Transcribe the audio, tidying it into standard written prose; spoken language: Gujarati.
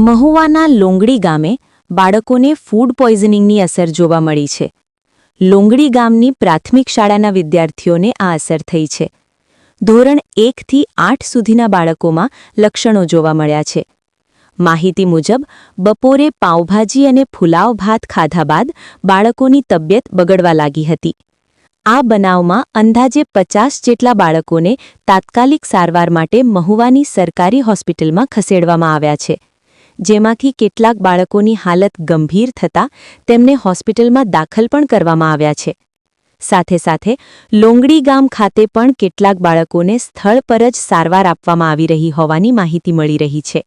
મહુવાના લોંગડી ગામે બાળકોને ફૂડ પોઈઝનિંગની અસર જોવા મળી છે. લોંગડી ગામની પ્રાથમિક શાળાના વિદ્યાર્થીઓને આ અસર થઈ છે. ધોરણ 1 થી 8 સુધીના બાળકોમાં લક્ષણો જોવા મળ્યા છે. માહિતી મુજબ બપોરે પાઉંભાજી અને ફુલાવ ભાત ખાધા બાદ બાળકોની તબિયત બગડવા લાગી હતી. આ બનાવમાં અંદાજે 50 જેટલા બાળકોને તાત્કાલિક સારવાર માટે મહુવાની સરકારી હોસ્પિટલમાં ખસેડવામાં આવ્યા છે, જેમાંથી કેટલાક બાળકોની હાલત ગંભીર થતાં તેમને હોસ્પિટલમાં દાખલ પણ કરવામાં આવ્યા છે. સાથે સાથે લોંગડી ગામ ખાતે પણ કેટલાક બાળકોને સ્થળ પર જ સારવાર આપવામાં આવી રહી હોવાની માહિતી મળી રહી છે.